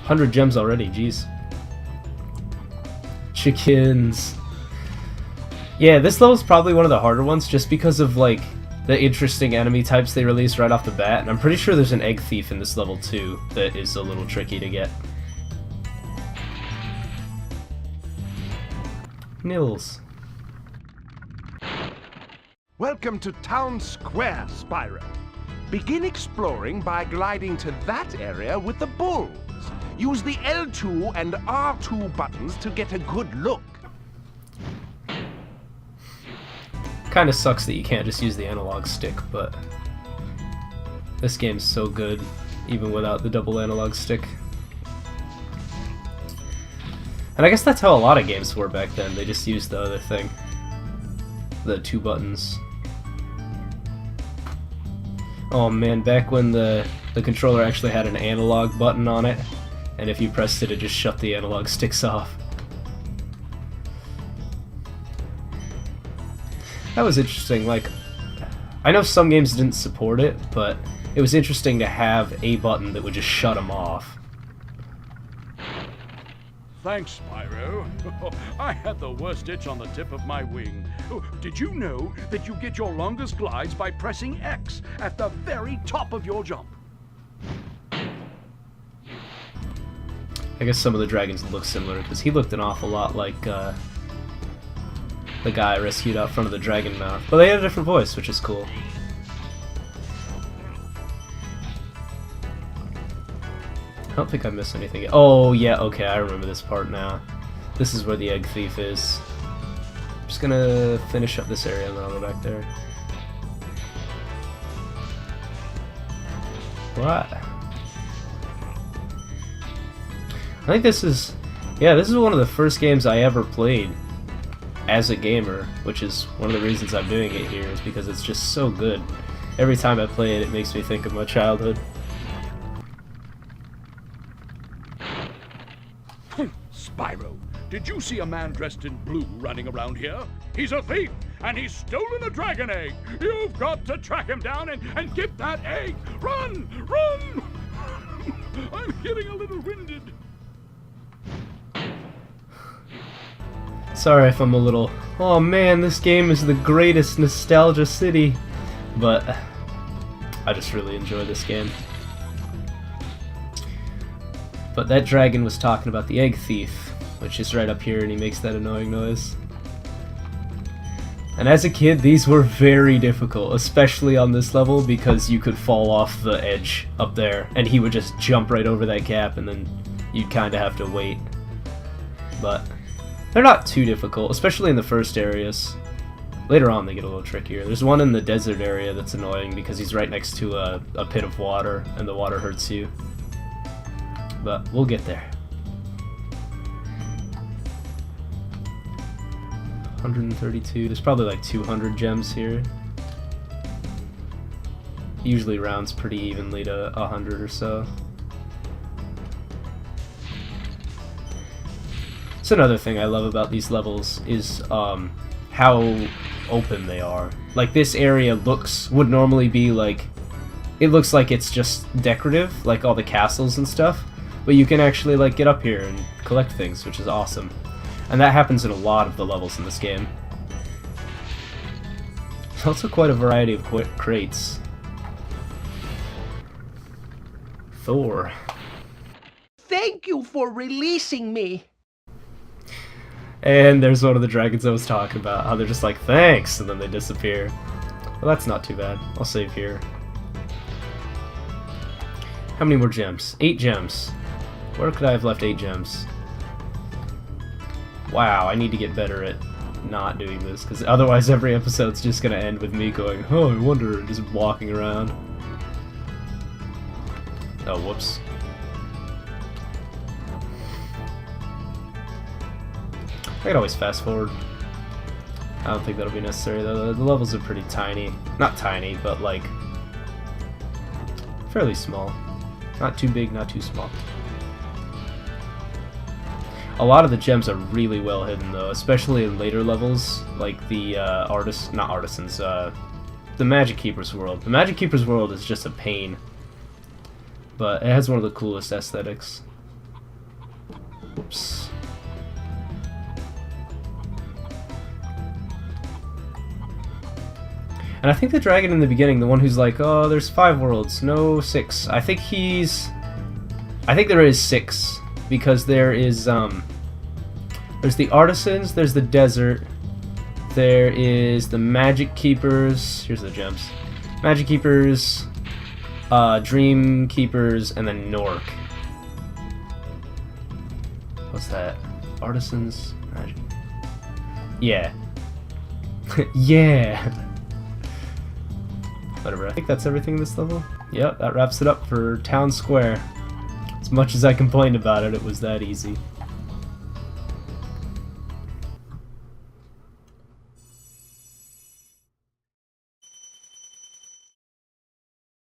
100 gems already, jeez. Chickens. Yeah, this level's probably one of the harder ones just because of, like, the interesting enemy types they release right off the bat, and I'm pretty sure there's an egg thief in this level too that is a little tricky to get. Nils. Welcome to Town Square, Spyro. Begin exploring by gliding to that area with the bulls. Use the L2 and R2 buttons to get a good look. Kinda sucks that you can't just use the analog stick, but this game's so good, even without the double analog stick. And I guess that's how a lot of games were back then, they just used the other thing. The 2 buttons. Oh man, back when the controller actually had an analog button on it, and if you pressed it, it just shut the analog sticks off. That was interesting, like, I know some games didn't support it, but it was interesting to have a button that would just shut them off. Thanks, Spyro. I had the worst itch on the tip of my wing. Did you know that you get your longest glides by pressing X at the very top of your jump? I guess some of the dragons look similar, because he looked an awful lot like the guy I rescued out front of the dragon mouth. But they had a different voice, which is cool. I don't think I missed anything yet. Oh, yeah, okay, I remember this part now. This is where the egg thief is. I'm just gonna finish up this area and then I'll go back there. Right. I think this is... yeah, this is one of the first games I ever played as a gamer, which is one of the reasons I'm doing it here, is because it's just so good. Every time I play it, it makes me think of my childhood. Spyro, did you see a man dressed in blue running around here? He's a thief, and he's stolen a dragon egg! You've got to track him down and get that egg! Run! Run! I'm getting a little winded. Sorry if I'm a little, oh man, this game is the greatest nostalgia city, but I just really enjoy this game. But that dragon was talking about the egg thief, which is right up here, and he makes that annoying noise. And as a kid, these were very difficult, especially on this level, because you could fall off the edge up there, and he would just jump right over that gap, and then you'd kind of have to wait. But they're not too difficult, especially in the first areas. Later on, they get a little trickier. There's one in the desert area that's annoying because he's right next to a pit of water, and the water hurts you. But we'll get there. 132. There's probably like 200 gems here. Usually rounds pretty evenly to 100 or so. That's another thing I love about these levels is how open they are. Like, this area would normally be like, it looks like it's just decorative, like all the castles and stuff, but you can actually like get up here and collect things, which is awesome. And that happens in a lot of the levels in this game. There's also quite a variety of crates. Thor. Thank you for releasing me. And there's one of the dragons I was talking about, how they're just like, thanks, and then they disappear. Well, that's not too bad. I'll save here. How many more gems? 8 gems. Where could I have left 8 gems? Wow, I need to get better at not doing this, because otherwise every episode's just going to end with me going, oh, I wonder, and just walking around. Oh, whoops. I could always fast forward. I don't think that'll be necessary though. The levels are pretty tiny. Not tiny, but like fairly small. Not too big, not too small. A lot of the gems are really well hidden though, especially in later levels, like the the Magic Keeper's world. The Magic Keeper's world is just a pain, but it has one of the coolest aesthetics. Whoops. And I think the dragon in the beginning, the one who's like, oh, there's 5 worlds, no 6. I think there is 6, because there is, there's the artisans, there's the desert, there is the magic keepers, here's the gems, magic keepers, dream keepers, and then Nork. What's that? Artisans, magic. Yeah. Yeah. Whatever, I think that's everything in this level. Yep, that wraps it up for Town Square. As much as I complained about it, it was that easy.